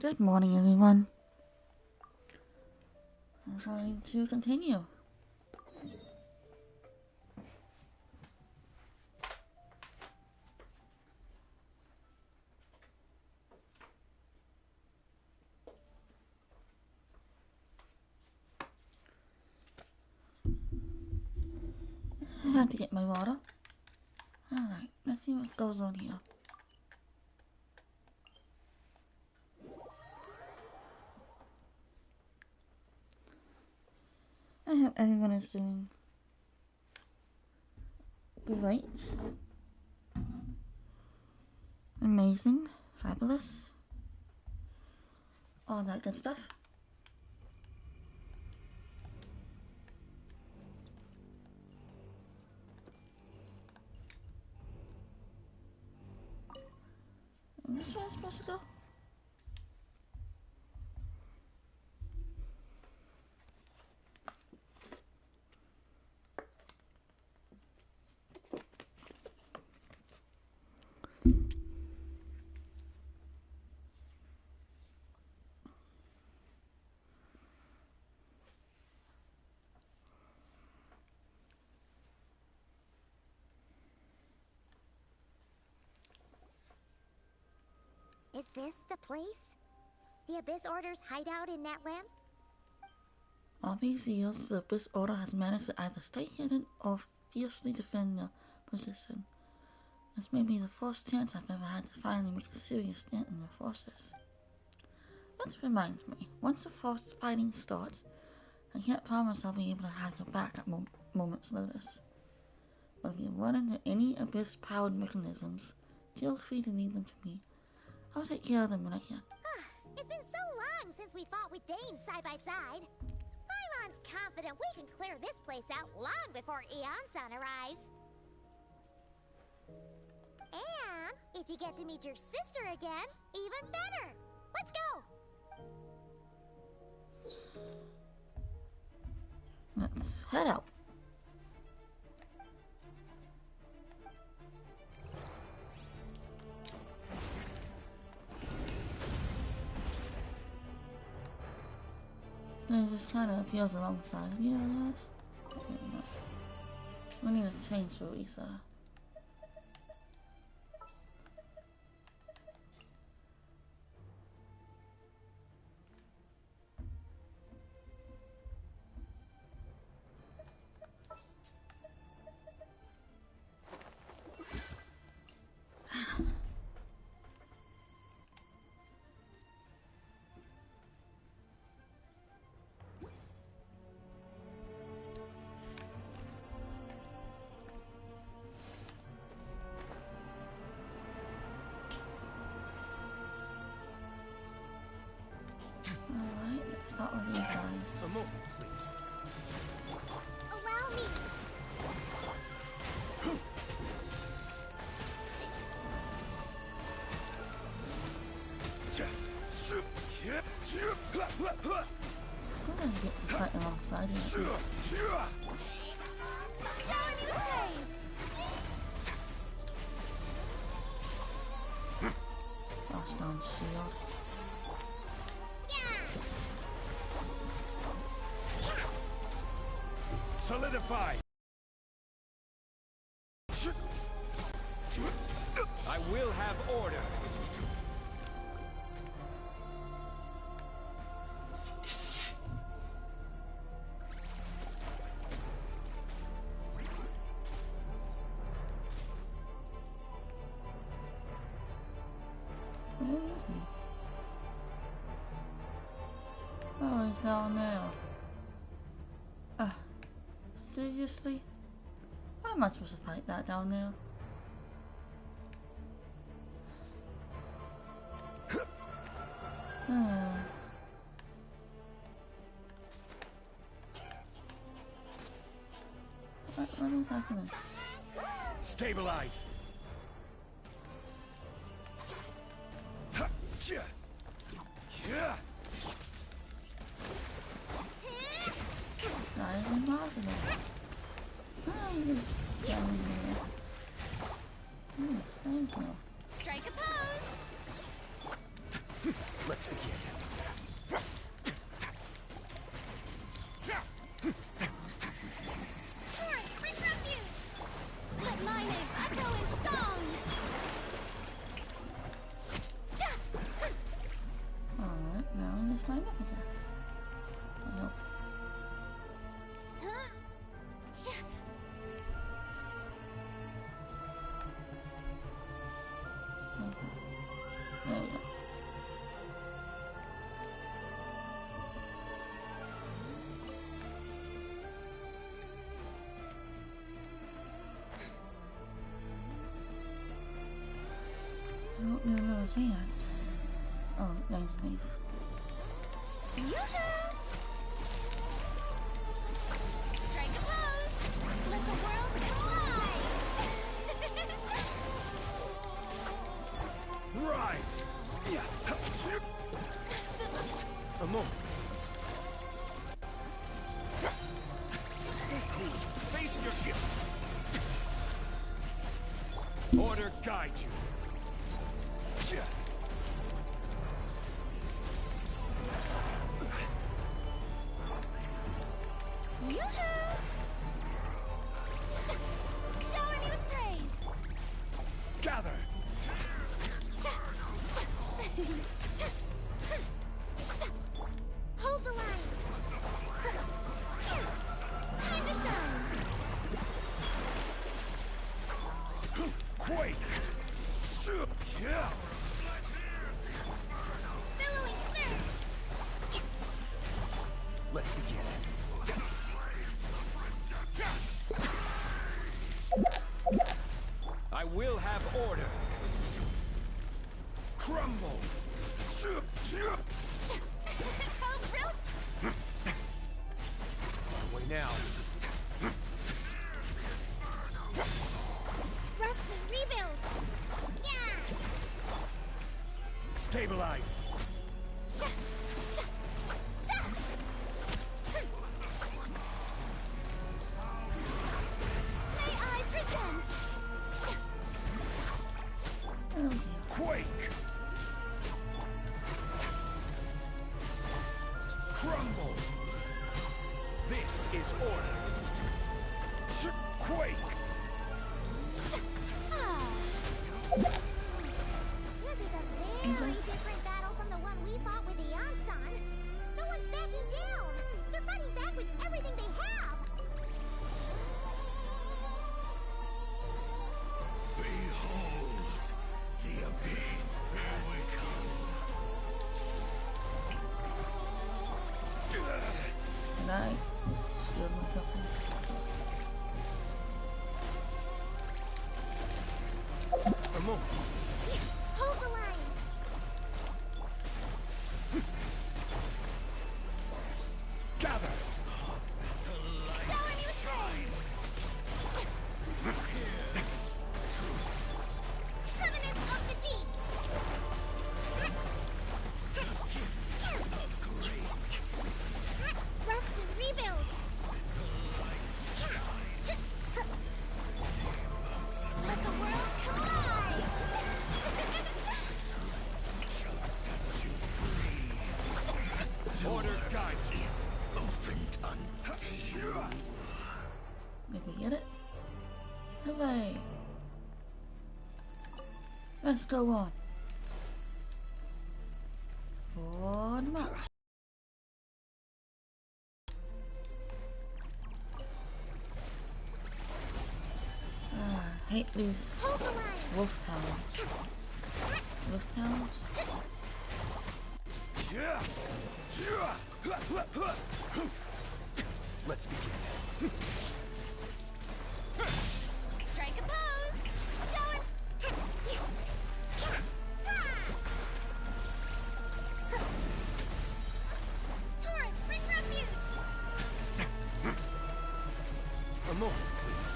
Good morning, everyone. I'm going to continue. I had to get my water. Alright, let's see what goes on here. I hope everyone is doing great, amazing, fabulous, all that good stuff. And this way I'm supposed to go? Is this the place? The Abyss Order's hideout in Natlan? All these years, the Abyss Order has managed to either stay hidden or fiercely defend their position. This may be the first chance I've ever had to finally make a serious stand in the forces. Which reminds me, once the force fighting starts, I can't promise I'll be able to have your back at moment's notice. But if you run into any Abyss-powered mechanisms, feel free to leave them to me. I'll take care of them when I can. It's been so long since we fought with Dane side by side. Paimon's confident we can clear this place out long before Eonsan arrives. And if you get to meet your sister again, even better. Let's go! Let's head out. It just kind of appears alongside here, I guess. Okay, no. We need to change for Risa. Alright, let's start with you guys. A moment, please. Allow me! I didn't get to fight alongside him. Show me the praise! Archon shield. Solidify! I will have order. Where is he? Oh, he's down there. Seriously? How am I supposed to fight that down there? What is happening? Stabilize. That is impossible. How is it down there? Thank you. Strike a pose! Let's begin. Torrent, bring refuge! Let my name echo in song! Alright, now in this climb up, I guess. I hope. Okay. There we go. Oh, there's those hands. Oh, nice. Yoo-hoo! Strike a pose! Let the world collide! Rise! A moment, please. Stay cool. Face your guilt. Order guide you. Yoo-hoo! Shower me with praise! Gather. Hold the line! Time to shine! Quake. Yeah. Billowing surge! Let's begin. I will have order. Crumble. How brilliant! Way now. Rest and rebuild! Yeah! Stabilize. May I present? Oh dear. Quake. Crumble. This is order. Quake. This is a very different battle from the one we fought with the Archon. No one's backing down. They're fighting back with everything they have. Behold the abyss where we come. And I shield myself in. A moment. Hold the line. Gather. Shower me with praise. Covenant of the deep. Rest and rebuild. Let the world collide. Order guide you. Opened unto you. Did we get it? Hooray! Let's go on. For the march. I hate these Hold the line. wolf hounds. Wolf hounds? Let's begin. Strike a pose. Shower. Torrent, bring refuge. A moment, please.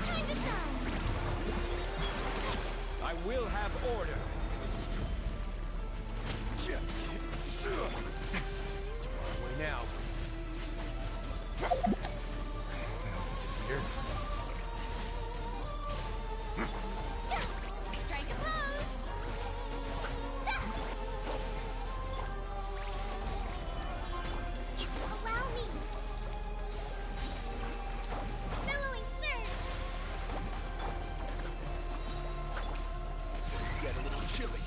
Time to shine. I will have order. Way now. No interfere. chilly.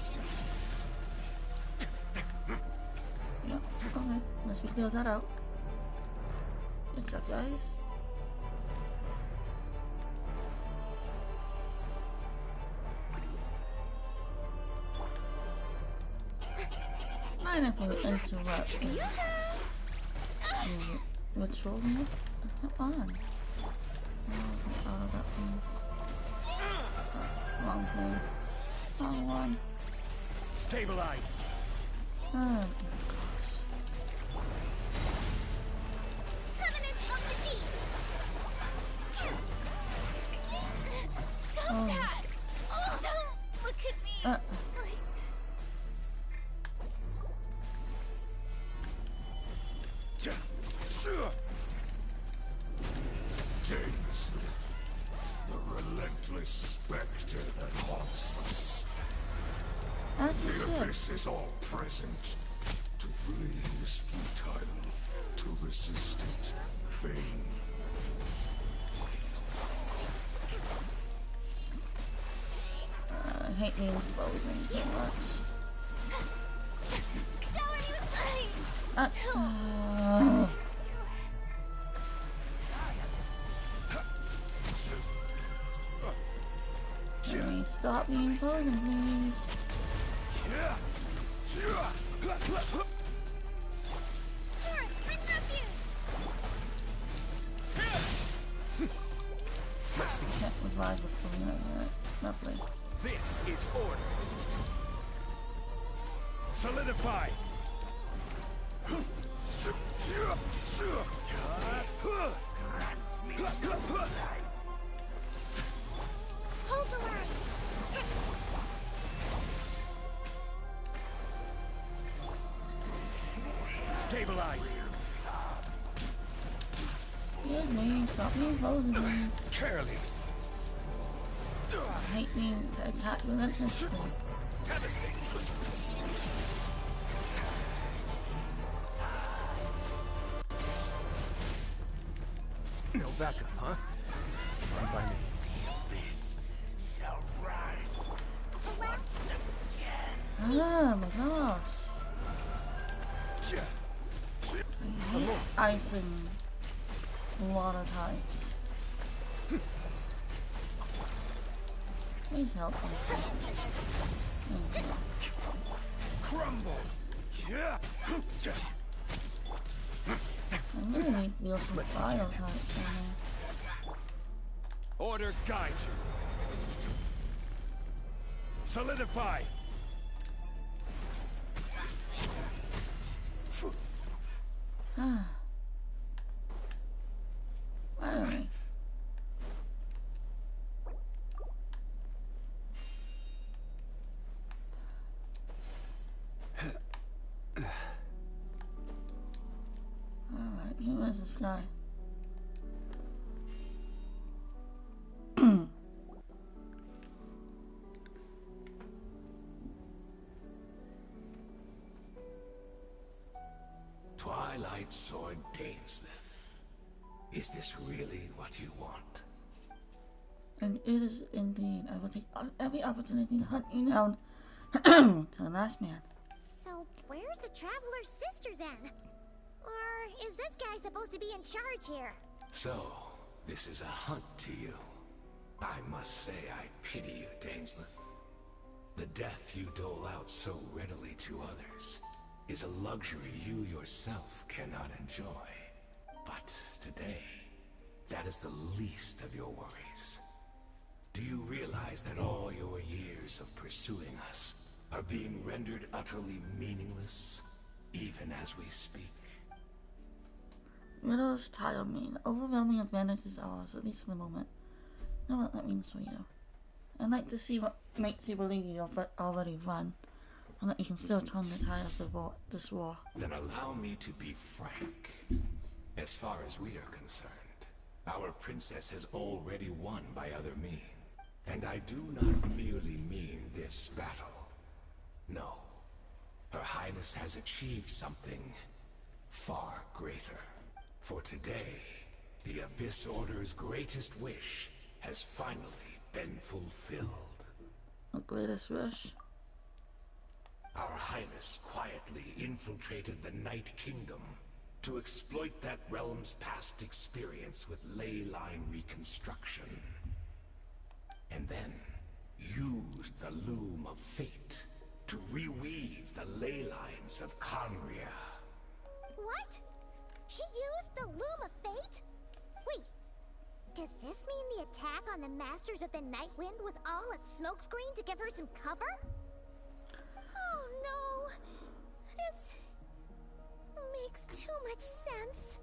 Yeah, okay. Unless we clear that out. Good job, guys. Mind if we interrupt the ritual here? Come on. Oh, that means. Wrong thing. Wrong one. Stabilize. Oh, gosh. Covenant of the Deep! Stop Oh. that! Oh, don't look at me like this. Dainsleif, the relentless spectre that haunts us. That's The it. abyss is all present. To flee is futile. To resist it, vain. I hate being frozen so much. Shower me with ice! Can we stop being frozen, please? Torrent, bring refuge! Can't revive before we know that. Lovely. This is order. Solidify. Hold the line! Stabilize. Excuse me, stop being frozen, please. Careless. I hate being attacked relentlessly. Have a seat. No backup, huh? Fine by me. This shall rise. Oh my gosh. I hate ice and water types. Please help me. Thank you. Crumble. I really need to feel some fire types in there. Order guide you. Solidify. Ah. Finally. Alright, who is this guy? Twilight Sword Dainsleif. Is this really what you want? And it is indeed. I will take every opportunity to hunt you down to the last man. So, where's the Traveler's sister then? Or is this guy supposed to be in charge here? So, this is a hunt to you. I must say I pity you, Dainsleif. The death you dole out so readily to others is a luxury you yourself cannot enjoy. But today, that is the least of your worries. Do you realize that all your years of pursuing us are being rendered utterly meaningless, even as we speak? Riddles tire me. The overwhelming advantage is ours, at least in the moment. Know what that means for you. I'd like to see what makes you believe you've already won, and that you can still turn the tide of this war. Then allow me to be frank. As far as we are concerned, our princess has already won by other means. And I do not merely mean this battle. No. Her Highness has achieved something far greater. For today, the Abyss Order's greatest wish has finally been fulfilled. The greatest wish? Our Highness quietly infiltrated the Night Kingdom to exploit that realm's past experience with ley line reconstruction. And then used the Loom of Fate to reweave the ley lines of Conria. What? She used the Loom of Fate? Wait, does this mean the attack on the Masters of the Night Wind was all a smokescreen to give her some cover? Oh no! This makes too much sense.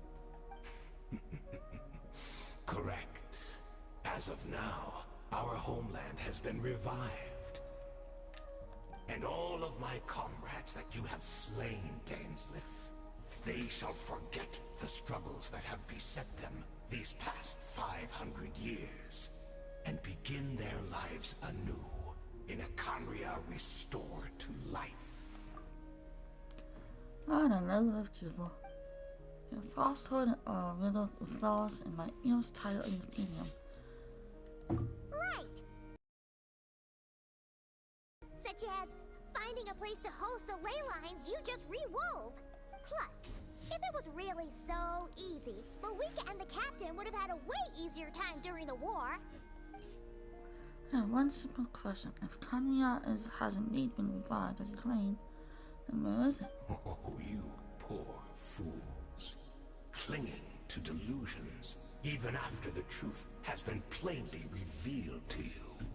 Correct. As of now, our homeland has been revived. And all of my comrades that you have slain, Dainsleif, they shall forget the struggles that have beset them these past 500 years, and begin their lives anew in a Conria restored to life. I don't know, that's beautiful. Your falsehood are riddled with flaws, and my ears tired of your tedium. Right! Such as finding a place to host the ley lines you just re-wove. Plus, if it was really so easy, Malika and the captain would have had a way easier time during the war. I have one simple question. If Conria has indeed been revived as you claim, then where is it? Oh, you poor fools. Clinging to delusions, even after the truth has been plainly revealed to you.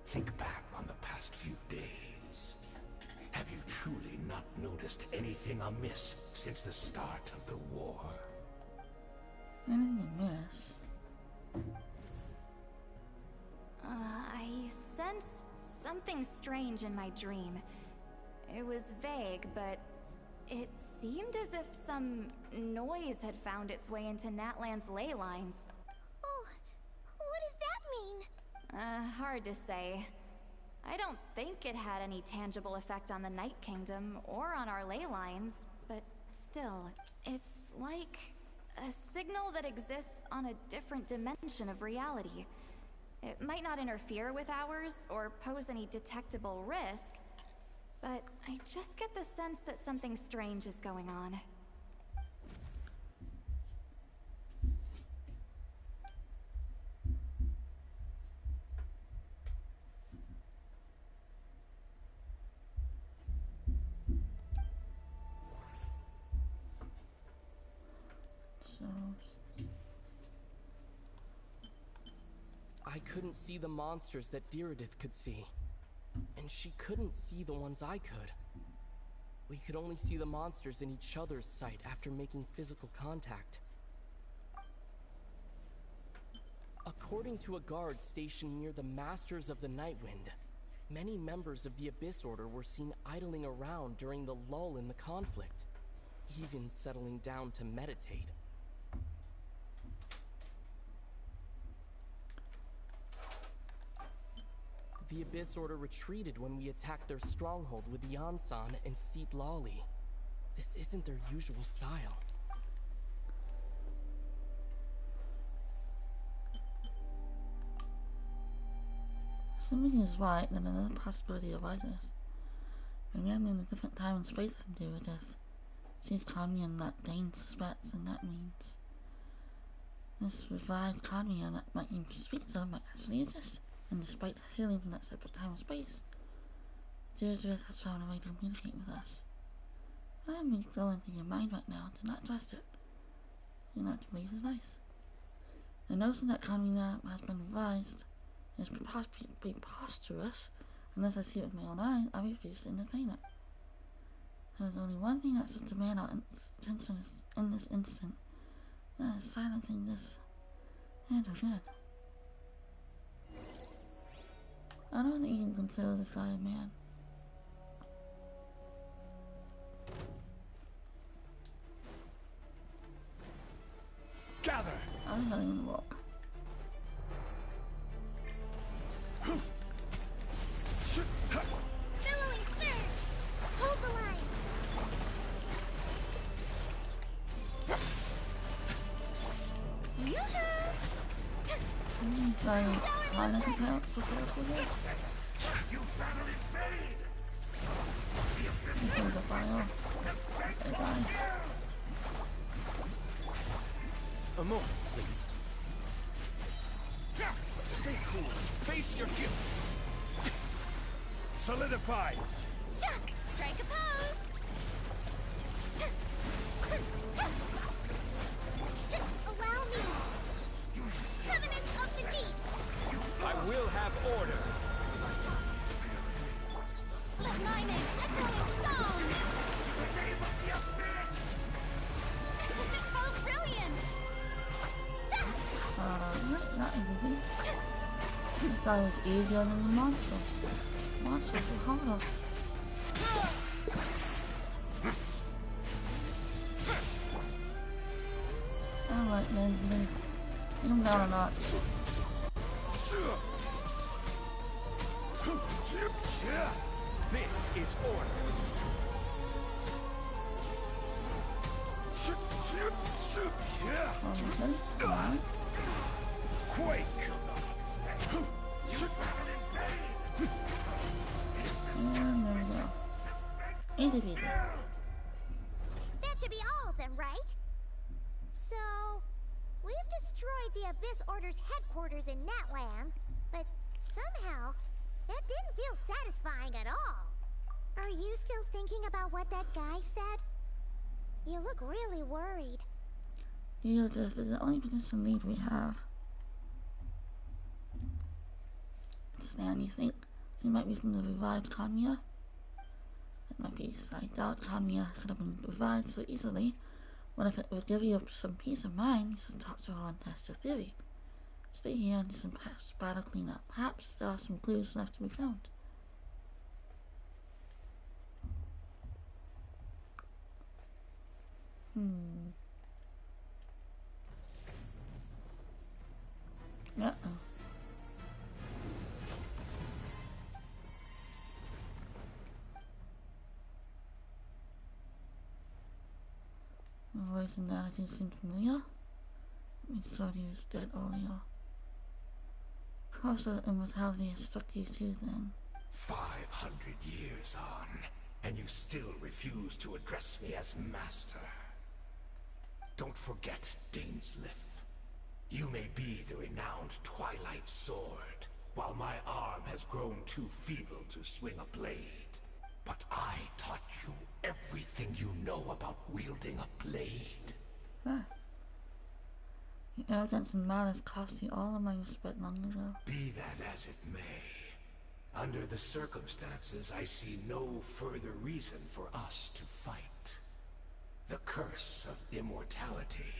Think back on the past few days. Have you truly not noticed anything amiss since the start of the war? Anything amiss? I sensed something strange in my dream. It was vague, but it seemed as if some noise had found its way into Natlan's ley lines. Oh, what does that mean? Hard to say. I don't think it had any tangible effect on the Night Kingdom or on our ley lines, but still, it's like a signal that exists on a different dimension of reality. It might not interfere with ours or pose any detectable risk, but I just get the sense that something strange is going on. I couldn't see the monsters that Diridith could see, and she couldn't see the ones I could. We could only see the monsters in each other's sight after making physical contact. According to a guard stationed near the Masters of the Nightwind, many members of the Abyss Order were seen idling around during the lull in the conflict, even settling down to meditate. The Abyss Order retreated when we attacked their stronghold with Yansan and Seat Lawley. This isn't their usual style. Something is right, then another possibility arises. Maybe I'm in a different time and space than Diridith. She's Conria that Dane suspects, and that means this revived Conria that my aim speaks of might actually exist. And despite hailing from that separate time and space, Diridith has found a way to communicate with us. I am really going through your mind right now. Do not trust it. Do not believe his lies. The notion that Conria has been revised is preposterous. Unless I see it with my own eyes, I refuse to entertain it. There is only one thing that sets a man out attention in this instant. That is silencing this and again. I don't think you can consider this guy a man. Gather! I'm not even gonna walk. Billowing surge! Hold the line! Sorry, I'm not prepared for this. You better invade! The Face your guilt. Solidify. Yuck! Strike a pose! Allow me! Covenant of the Deep! I will have order. Let my name echo in song! Oh, brilliant! Not easy. This guy was easier than the monsters. Monsters were harder. Alright, then, leave. Him down a notch. This is order. Okay, alright. Quake. And there we go. Easy peasy. That should be all of them, right? So, we've destroyed the Abyss Order's headquarters in Natland, but somehow, that didn't feel satisfying at all. Are you still thinking about what that guy said? You look really worried. This is the only position lead we have. Stan, you think she might be from the revived Kamiya? That might be, I doubt Kamiya could have been revived so easily. What if it would give you some peace of mind? You should talk to her and test your theory. Stay here and do some battle cleanup. Perhaps there are some clues left to be found. Uh-oh. The voice and attitude seem familiar. We saw you was dead earlier. Curse of immortality has struck you too then. 500 years on, and you still refuse to address me as master. Don't forget, Dainsleif. You may be the renowned Twilight Sword, while my arm has grown too feeble to swing a blade. But I taught you everything you know about wielding a blade. Ah. Your arrogance and malice cost you all of my respect long ago. Be that as it may, under the circumstances, I see no further reason for us to fight. The curse of immortality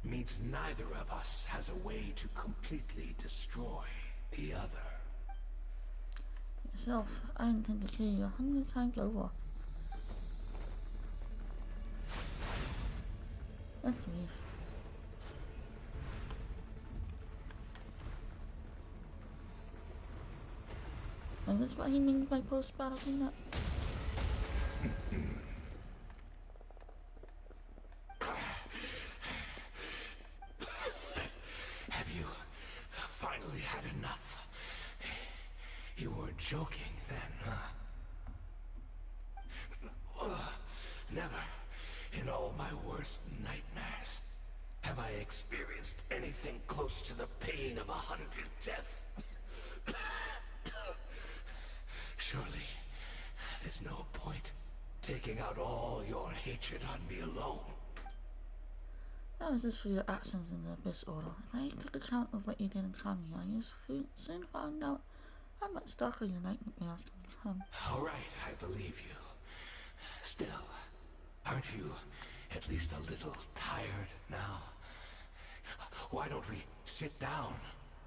means neither of us has a way to completely destroy the other. Yourself, I intend to kill you 100 times over. Let's leave. Is this what he means by post-battle cleanup? Have you finally had enough? You weren't joking then, huh? Never, in all my worst nightmares, have I experienced anything close to the pain of 100 deaths. Surely, there's no point taking out all your hatred on me alone. That was just for your actions in the Abyss Order. If I took account of what you did in Kamiya, you soon found out how much darker your nightmares can become. All right, I believe you. Still, aren't you at least a little tired now? Why don't we sit down,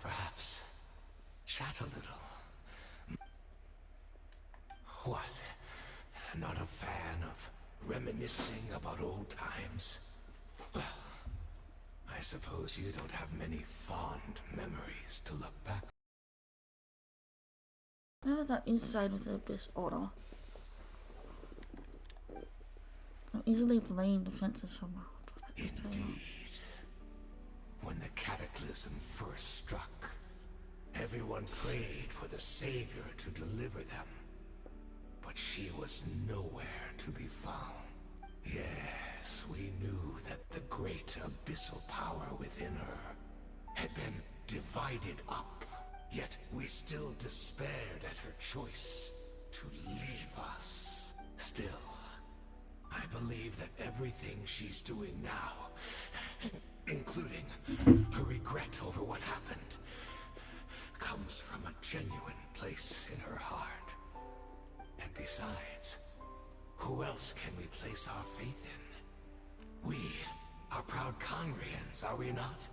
perhaps? Chat a little. What? Not a fan of reminiscing about old times? Well, I suppose you don't have many fond memories to look back. Never thought you side with the Abyss Order. I'm easily blamed offenses from Indeed. When the cataclysm first struck, everyone prayed for the Savior to deliver them. But she was nowhere to be found. Yes, we knew that the great abyssal power within her had been divided up Yet we still despaired at her choice to leave us. Still, I believe that everything she's doing now, including her regret over what happened, comes from a genuine place in her heart. And besides, who else can we place our faith in? We are proud Conrians, are we not?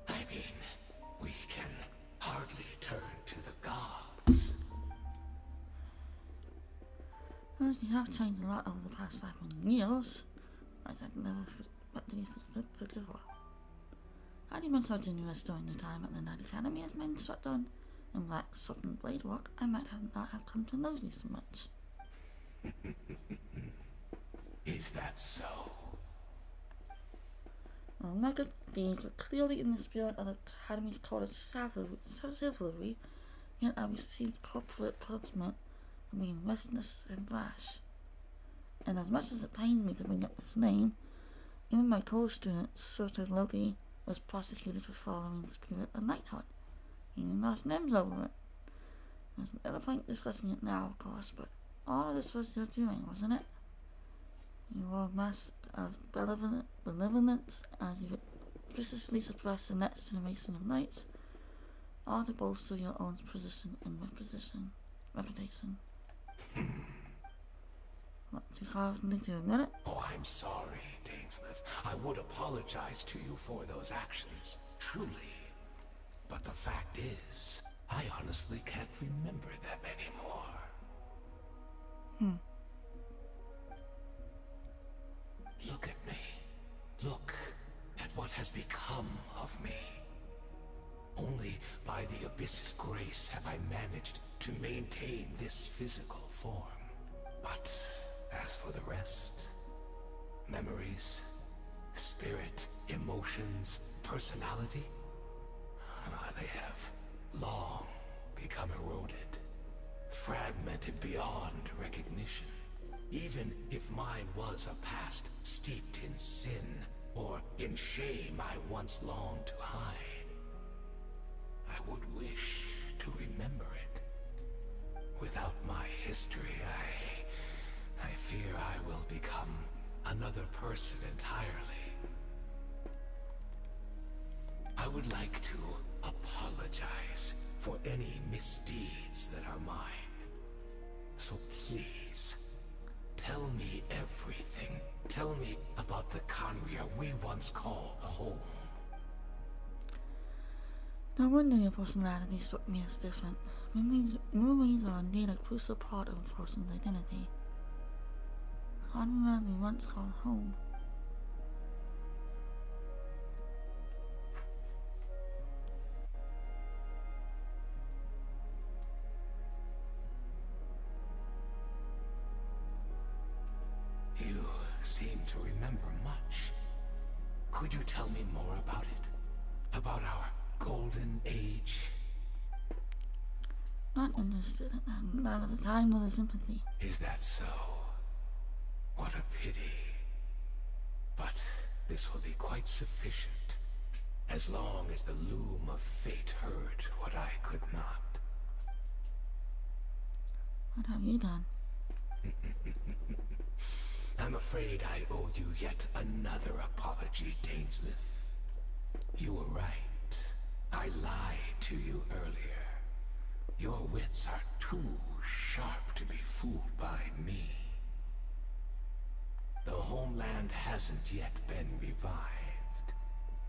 I mean, we can hardly turn to the gods. Well, you have changed a lot over the past 500 years. As I've never forgive her. Had you been so generous during the time at the Night Academy as men swept on in black soap and blade work, I might have not have come to know you so much. Is that so? Well, my good deeds were clearly in the spirit of the Academy's code of chivalry, yet I received corporate punishment for being restless and rash. And as much as it pains me to bring up his name, even my co-student, Serta Loki, was prosecuted for following the spirit of knighthood. He even lost limbs over it. There's no point discussing it now, of course, but all of this was your doing, wasn't it? You were a mask of benevolence as you viciously suppressed the next generation of knights, all to bolster your own position and reputation. What, too cowardly to admit it? Oh, I'm sorry, Dainsleif. I would apologize to you for those actions, truly. But the fact is, I honestly can't remember them anymore. Look at me. Look at what has become of me. Only by the Abyss's grace have I managed to maintain this physical form. But as for the rest, memories, spirit, emotions, personality, they have long become eroded, fragmented beyond recognition. Even if mine was a past steeped in sin or in shame I once longed to hide, I would wish to remember it. Without my history, I fear I will become another person entirely. I would like to apologize for any misdeeds that are mine. So please, tell me everything. Tell me about the Conria we once called home. No wonder your personality struck me as different. Memories are indeed a crucial part of a person's identity. Conria we once called home. You seem to remember much. Could you tell me more about it? About our golden age? Not interested in that, neither the time nor the sympathy. Is that so? What a pity. But this will be quite sufficient, as long as the loom of fate heard what I could not. What have you done? I'm afraid I owe you yet another apology, Dainsleif. You were right. I lied to you earlier. Your wits are too sharp to be fooled by me. The homeland hasn't yet been revived.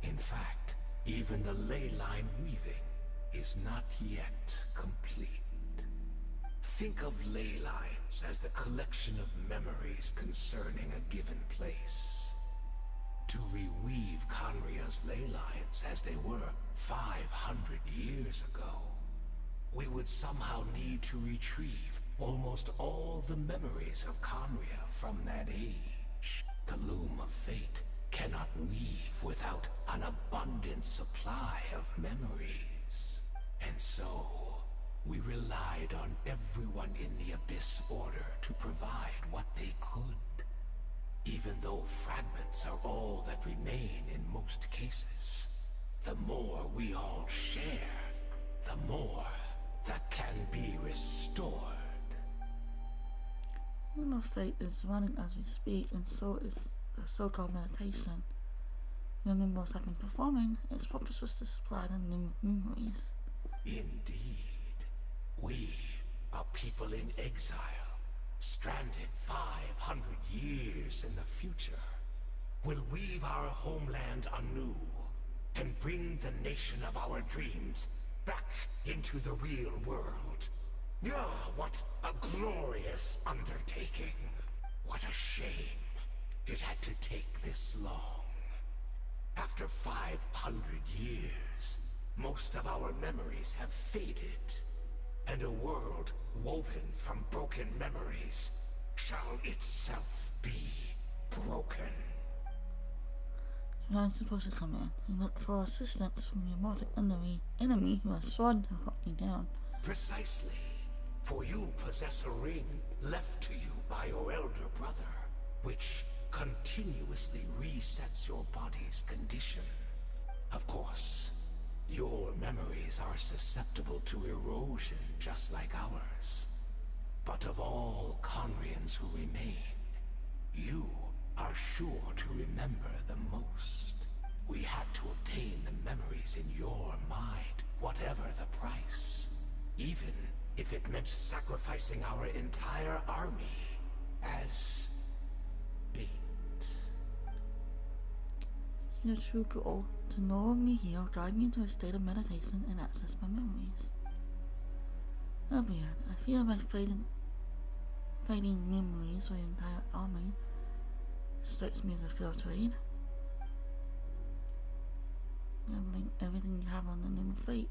In fact, even the ley line weaving is not yet complete. Think of ley lines as the collection of memories concerning a given place. To reweave Conria's ley lines as they were 500 years ago, we would somehow need to retrieve almost all the memories of Conria from that age. The loom of fate cannot weave without an abundant supply of memories. And so, we relied on everyone in the Abyss Order to provide what they could. Even though fragments are all that remain in most cases, the more we all share, the more that can be restored. Loom of Fate is running as we speak, and so is the so-called meditation. The members have been performing. Its purpose was to supply the Loom of Memories. Indeed. We are people in exile, stranded 500 years in the future. Will weave our homeland anew and bring the nation of our dreams back into the real world. Ah, what a glorious undertaking. What a shame it had to take this long. After 500 years, most of our memories have faded, and a world woven from broken memories shall itself be broken. You're not supposed to come in and look for assistance from your mortal enemy who has sworn to hunt you down. Precisely. For you possess a ring left to you by your elder brother, which continuously resets your body's condition. Of course, your memories are susceptible to erosion just like ours. But of all Conrians who remain, you are sure to remember the most. We had to obtain the memories in your mind, whatever the price. Even if it meant sacrificing our entire army as bait. Your true goal, to know of me here, guide me into a state of meditation and access my memories. Oh weird, I feel my fading memories for the entire army strikes me as a fair trade. Gambling everything you have on the name of fate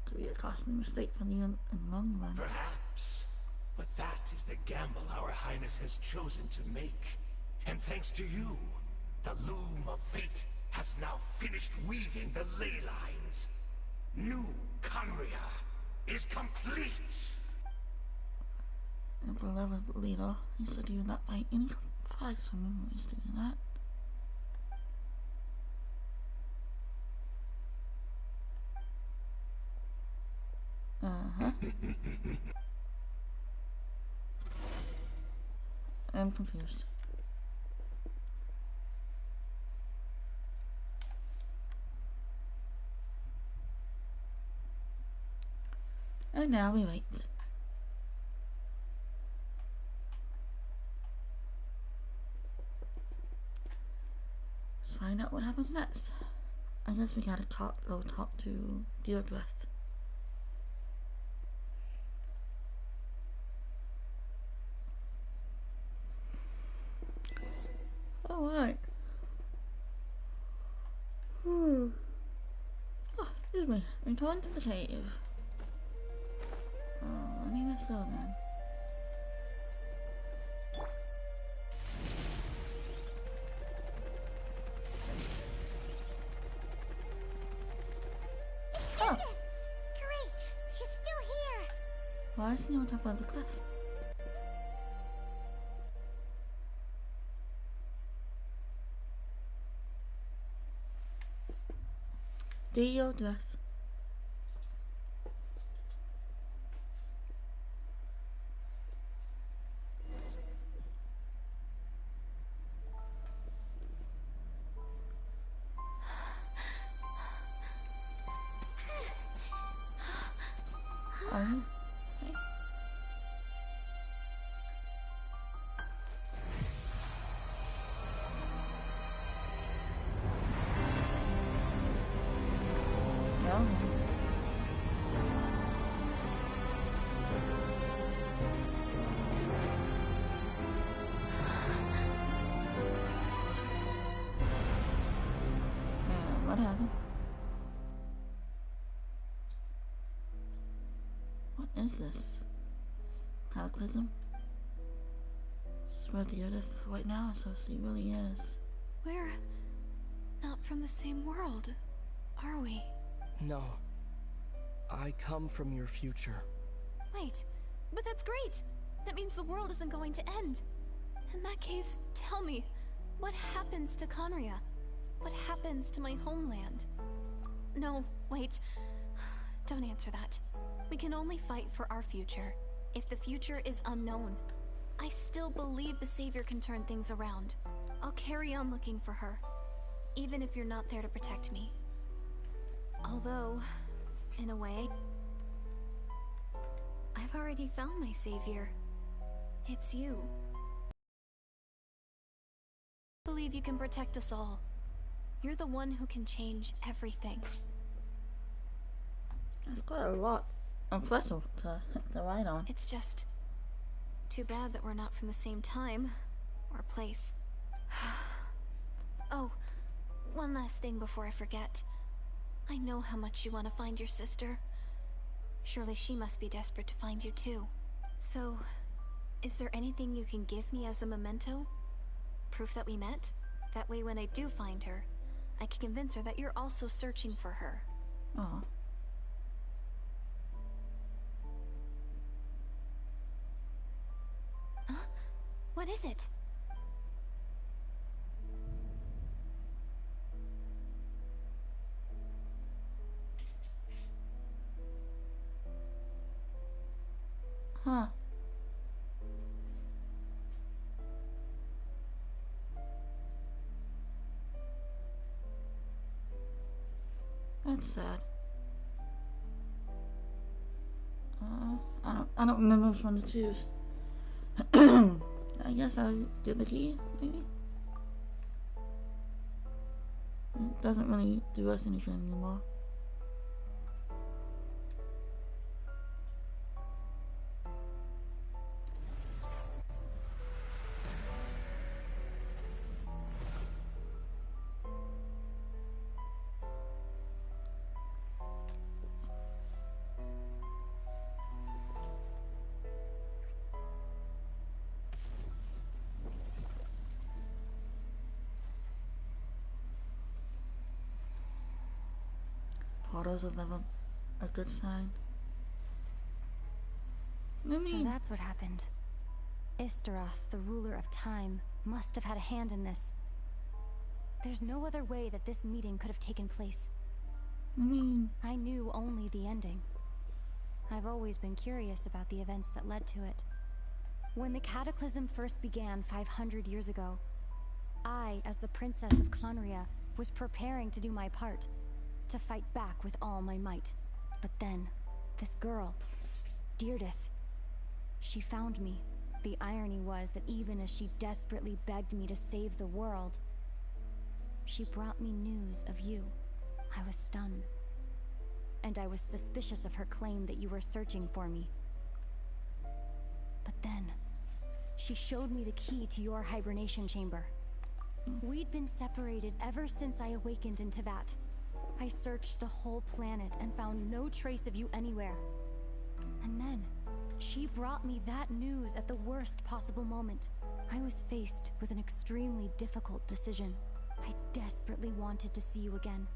could be a costly mistake for you in the long run. Perhaps, but that is the gamble our Highness has chosen to make. And thanks to you, the loom of fate has now finished weaving the ley lines. New Conria is complete! And beloved leader, he said you would not pay any price for memories to do that. I'm confused. And now we wait. Let's find out what happens next. I guess we gotta go talk to Deirdre. Alright. Oh, excuse me. Return to the cave. Oh, I need to slow down. Oh! Great! She's still here! Why is he on top of the cliff? Deirdre. Okay. Yeah. What happened? What is this? Cataclysm? Spread the earth right now, so she really is. We're not from the same world, are we? No. I come from your future. Wait, but that's great! That means the world isn't going to end. In that case, tell me, what happens to Conria? What happens to my homeland? No, wait. Don't answer that. We can only fight for our future. If the future is unknown, I still believe the Savior can turn things around. I'll carry on looking for her, even if you're not there to protect me. Although, in a way, I've already found my Savior. It's you. I believe you can protect us all. You're the one who can change everything. That's quite a lot. Impressive to write on. It's just too bad that we're not from the same time or place. Oh, one last thing before I forget. I know how much you want to find your sister. Surely she must be desperate to find you too. So, is there anything you can give me as a memento? Proof that we met? That way when I do find her, I can convince her that you're also searching for her. Aw. Huh? What is it? Huh. That's sad. I don't remember which one to choose. I guess I'll get the key, maybe? It doesn't really do us anything anymore. Portals are never a good sign. I mean, So that's what happened. Istaroth, the ruler of time, must have had a hand in this. There's no other way that this meeting could have taken place. I knew only the ending. I've always been curious about the events that led to it. When the cataclysm first began 500 years ago, I, as the princess of Conria, was preparing to do my part, to fight back with all my might. But then, this girl, Deirdith, she found me. The irony was that even as she desperately begged me to save the world, she brought me news of you. I was stunned. And I was suspicious of her claim that you were searching for me. But then, she showed me the key to your hibernation chamber. We'd been separated ever since I awakened in Teyvat. I searched the whole planet and found no trace of you anywhere. And then, she brought me that news at the worst possible moment. I was faced with an extremely difficult decision. I desperately wanted to see you again.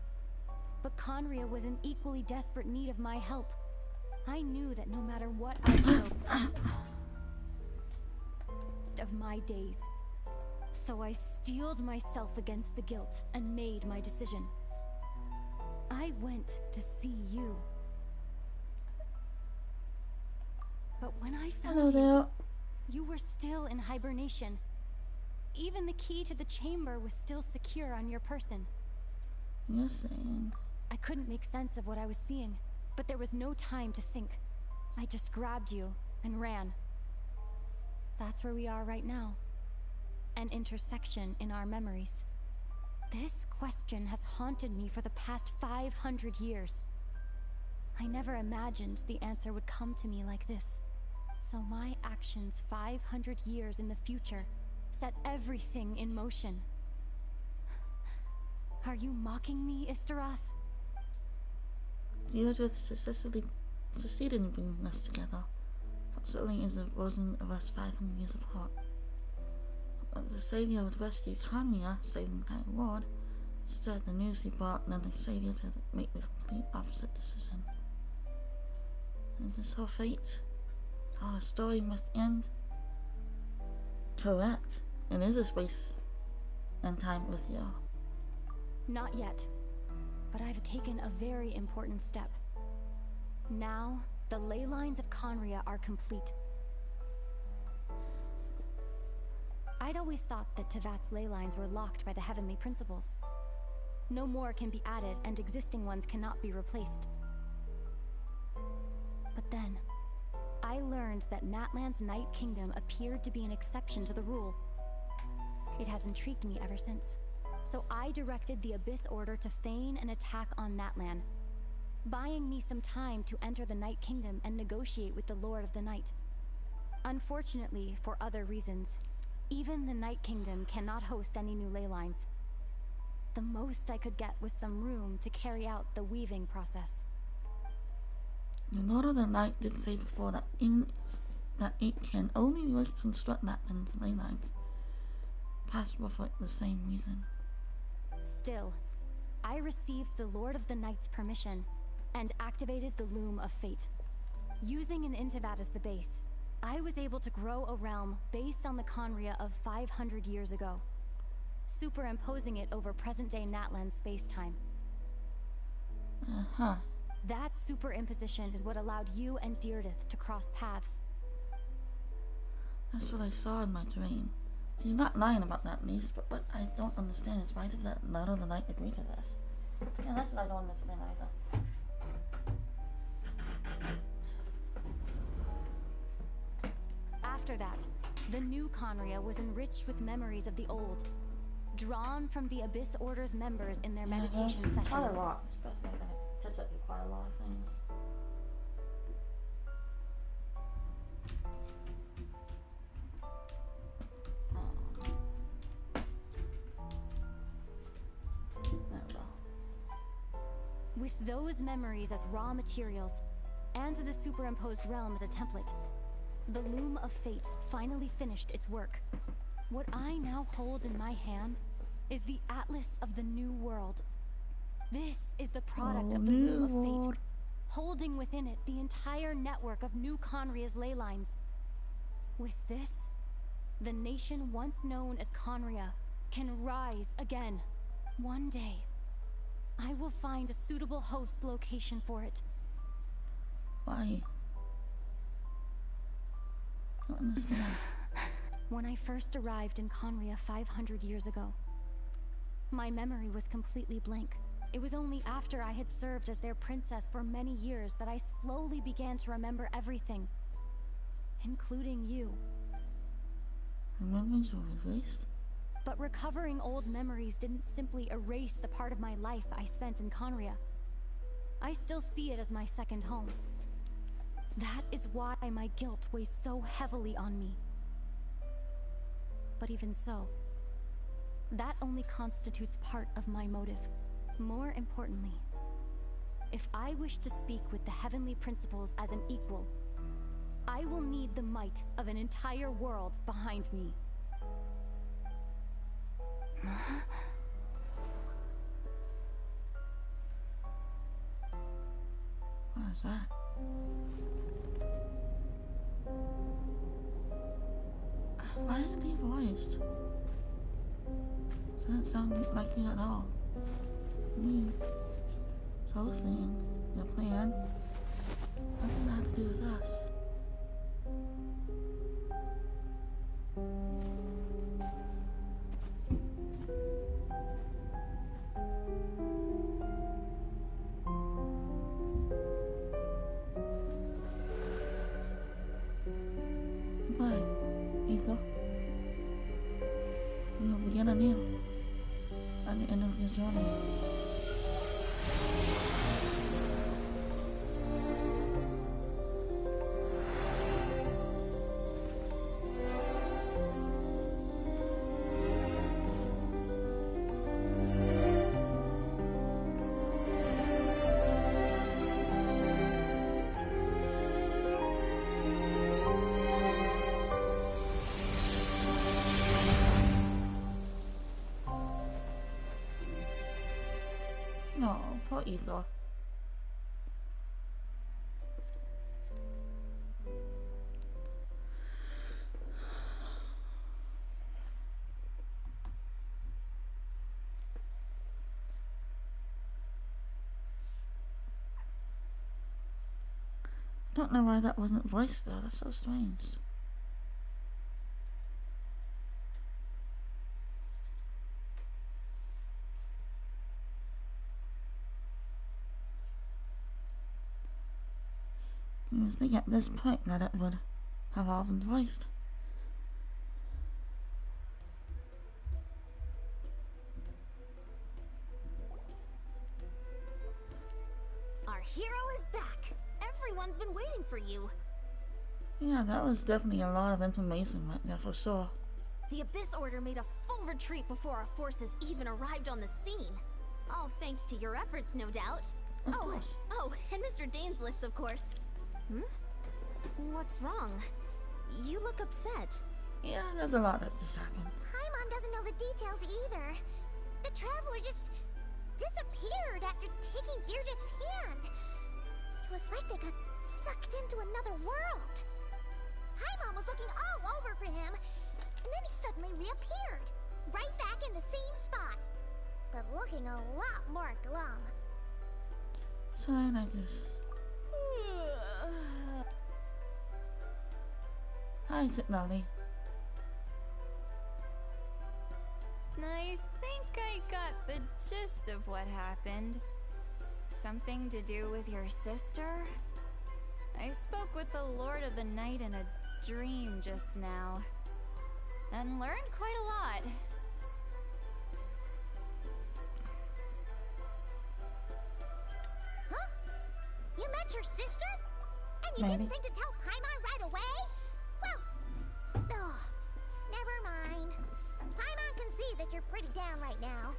But Conria was in equally desperate need of my help. I knew that no matter what I chose of my days. So I steeled myself against the guilt and made my decision. I went to see you. But when I found you, you were still in hibernation. Even the key to the chamber was still secure on your person. You're saying... I couldn't make sense of what I was seeing, but there was no time to think. I just grabbed you and ran. That's where we are right now. An intersection in our memories. This question has haunted me for the past 500 years. I never imagined the answer would come to me like this. So my actions 500 years in the future set everything in motion. Are you mocking me, Istaroth? Deirdith succeeded in bringing us together. Certainly is a wasn't of us 500 years apart. The Savior would rescue Conria, saving the entire world. Instead, the news he brought led the Savior to make the complete opposite decision. Is this her fate? Our story must end? Correct. It is a space and time with you. Not yet. But I've taken a very important step. Now, the ley lines of Conria are complete. I'd always thought that Tevat's ley lines were locked by the heavenly principles. No more can be added, and existing ones cannot be replaced. But then, I learned that Natlan's Night Kingdom appeared to be an exception to the rule. It has intrigued me ever since. So I directed the Abyss Order to feign an attack on Natlan, buying me some time to enter the Night Kingdom and negotiate with the Lord of the Night. Unfortunately, for other reasons, even the Night Kingdom cannot host any new ley lines. The most I could get was some room to carry out the weaving process. The Lord of the Night did say before that it can only reconstruct Natlan's ley lines, possible for the same reason. Still, I received the Lord of the Night's permission and activated the Loom of Fate. Using an Intivat as the base, I was able to grow a realm based on the Conria of 500 years ago, superimposing it over present-day Natlan space-time. That superimposition is what allowed you and Deirdith to cross paths. That's what I saw in my dream. She's not lying about that, niece, but what I don't understand is why did that Lord of the Night agree to this? Yeah, that's what I don't understand either. After that, the new Conria was enriched with memories of the old, drawn from the Abyss Order's members in their meditation sessions. Quite a lot, especially when it touches up quite a lot of things. There we go. With those memories as raw materials, and the superimposed realm as a template, the Loom of Fate finally finished its work. What I now hold in my hand is the Atlas of the New World. This is the product of the Loom of Fate, holding within it the entire network of new Conria's ley lines. With this, the nation once known as Conria can rise again. One day, I will find a suitable host location for it. Why? I don't understand. When I first arrived in Conria 500 years ago, my memory was completely blank. It was only after I had served as their princess for many years that I slowly began to remember everything, including you. The memories were erased? But recovering old memories didn't simply erase the part of my life I spent in Conria. I still see it as my second home. That is why my guilt weighs so heavily on me. But even so, that only constitutes part of my motive. More importantly, if I wish to speak with the heavenly principles as an equal, I will need the might of an entire world behind me. What is that? Why is it being voiced? Doesn't sound like you at all. So thing, your plan. What does that have to do with us? No, poor Ether. Don't know why that wasn't voiced though, that's so strange. You would think at this point that it would have all been voiced. Our hero is back. Everyone's been waiting for you. Yeah, that was definitely a lot of information right there for sure. The Abyss Order made a full retreat before our forces even arrived on the scene. All thanks to your efforts, no doubt. Of course. And Mr. Dainsliff's, of course. What's wrong? You look upset. Yeah, there's a lot that just happened. Paimon doesn't know the details either. The Traveler just disappeared after taking Deirdre's hand. It was like they got sucked into another world. Paimon was looking all over for him, and then he suddenly reappeared, right back in the same spot, but looking a lot more glum. So then I just... Hi, Lolly. I think I got the gist of what happened. Something to do with your sister? I spoke with the Lord of the Night in a dream just now, and learned quite a lot. Huh? You met your sister? And you didn't think to tell Paimon right away? Well, never mind. Paimon can see that you're pretty down right now.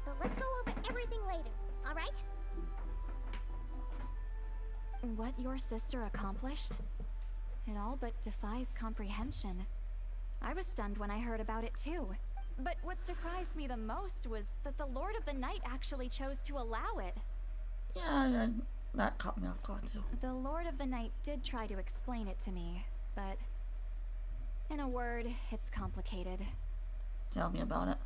But let's go over everything later, alright? What your sister accomplished? It all but defies comprehension. I was stunned when I heard about it too. But what surprised me the most was that the Lord of the Night actually chose to allow it. Yeah, that caught me off guard too. The Lord of the Night did try to explain it to me, but in a word, it's complicated. Tell me about it.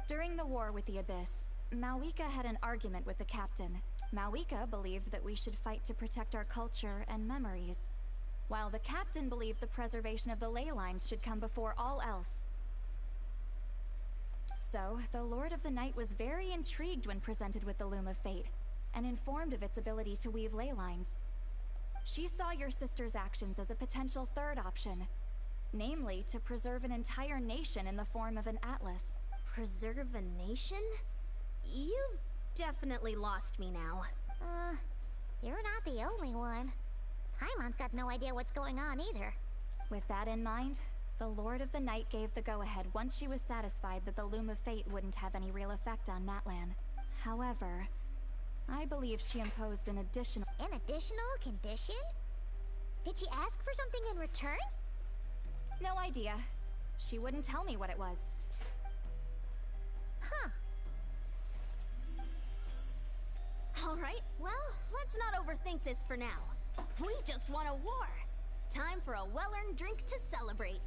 During the war with the Abyss, Malwika had an argument with the captain. Malwika believed that we should fight to protect our culture and memories, while the captain believed the preservation of the ley lines should come before all else. So, the Lord of the Night was very intrigued when presented with the Loom of Fate, and informed of its ability to weave ley lines. She saw your sister's actions as a potential third option, namely to preserve an entire nation in the form of an atlas. Preserve a nation? You've definitely lost me now. You're not the only one. Paimon's got no idea what's going on either. With that in mind, the Lord of the Night gave the go-ahead once she was satisfied that the Loom of Fate wouldn't have any real effect on Natlan. However, I believe she imposed an additional... An additional condition? Did she ask for something in return? No idea. She wouldn't tell me what it was. Huh. Alright, well, let's not overthink this for now. We just won a war. Time for a well-earned drink to celebrate.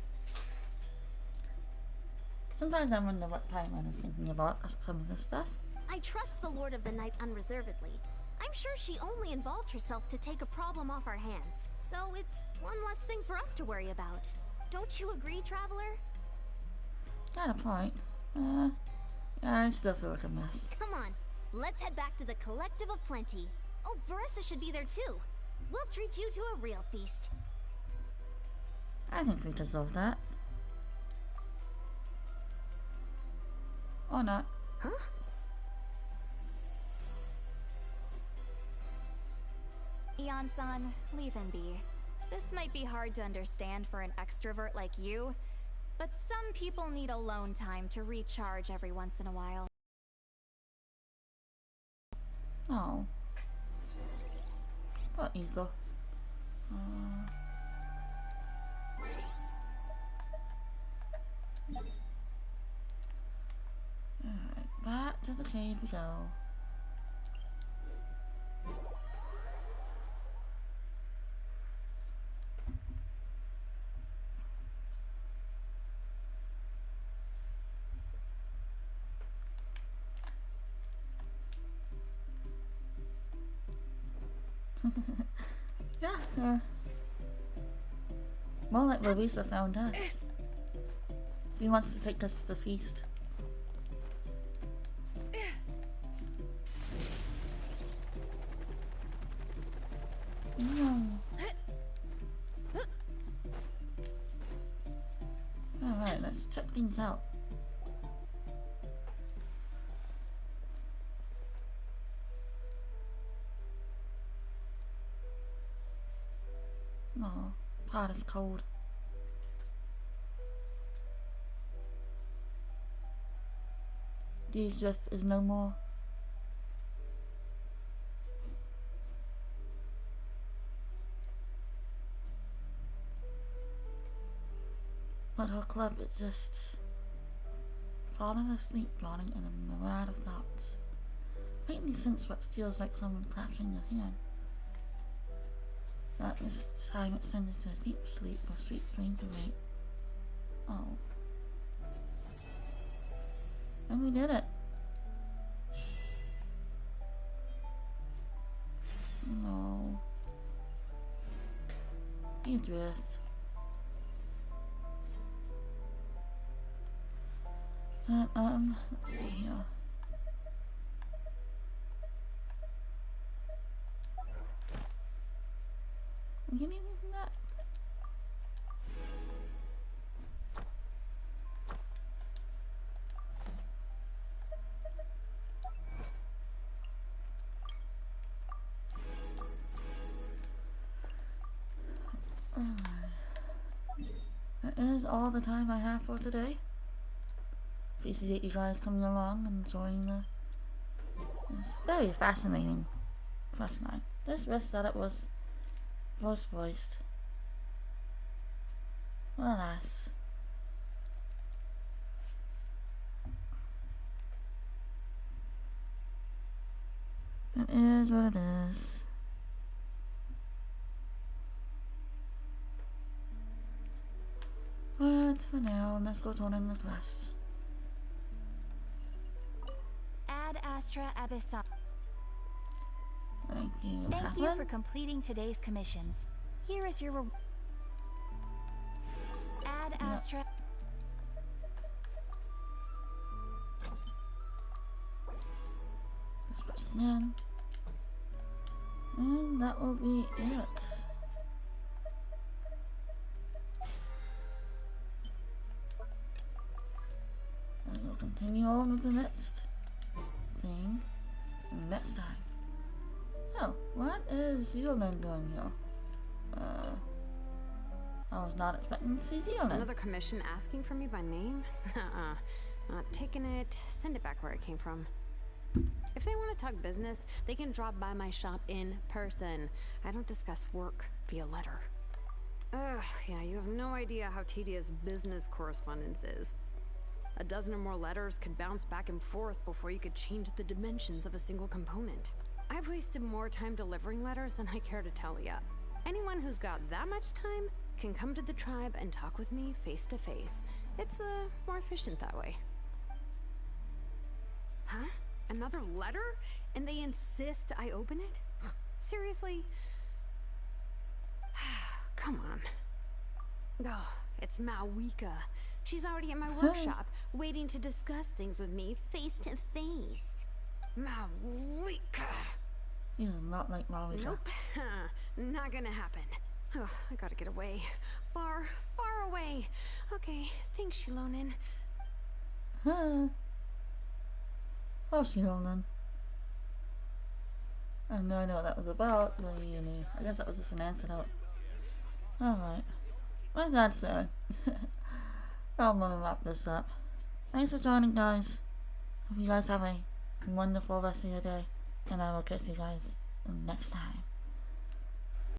Sometimes I wonder what Paimon is thinking about some of this stuff. I trust the Lord of the Night unreservedly. I'm sure she only involved herself to take a problem off our hands. So it's one less thing for us to worry about. Don't you agree, Traveler? Got a point. Yeah, I still feel like a mess. Come on, let's head back to the Collective of Plenty. Oh, Veressa should be there too. We'll treat you to a real feast. I think we deserve that. Or not. Huh? Eon-san, leave him be. This might be hard to understand for an extrovert like you, but some people need alone time to recharge every once in a while. Oh. Poor Eva. Alright, back to the cave we go. Yeah, More like Larissa found us. She wants to take us to the feast. No. Alright, let's check things out. Oh, part is cold. These dress is no more. But her club exists. Falling asleep, drowning in a myriad of thoughts. Faintly sense what feels like someone clasping your hand. That this time it sends you to a deep sleep or sweet dreams await. Oh. And we did it. No. You drift. Let's see here. We get anything from that? That is all the time I have for today. Appreciate you guys coming along and enjoying it's very fascinating quest line. This risk that it was voiced. Alas. It is what it is. But for now, let's go turn in the quest. Ad Astra Abyssal. Thank you, Thank Catherine. you for completing today's commissions. Here is your reward. Ad Astra. This person in. And that will be it. And we'll continue on with the next thing next time. Oh, what is Zealand doing here? I was not expecting to see Zealand. Another commission asking for me by name? Not taking it. Send it back where it came from. If they want to talk business, they can drop by my shop in person. I don't discuss work via letter. Ugh, yeah, you have no idea how tedious business correspondence is. A dozen or more letters could bounce back and forth before you could change the dimensions of a single component. I've wasted more time delivering letters than I care to tell ya. Anyone who's got that much time can come to the tribe and talk with me face to face. It's more efficient that way. Huh? Another letter? And they insist I open it? Seriously? Come on. Oh, it's Mawika. She's already at my workshop, waiting to discuss things with me face to face. Mawika! He is not like Mawika. Nope. Not gonna happen. Oh, I gotta get away. Far, far away. Okay, thanks, Shilonin. Huh. Oh, Shilonin. I have no idea what that was about, but you knew. I guess that was just an antidote. Alright. With that said, I'm gonna wrap this up. Thanks for joining, guys. Hope you guys have a wonderful rest of your day, and I will catch you guys next time.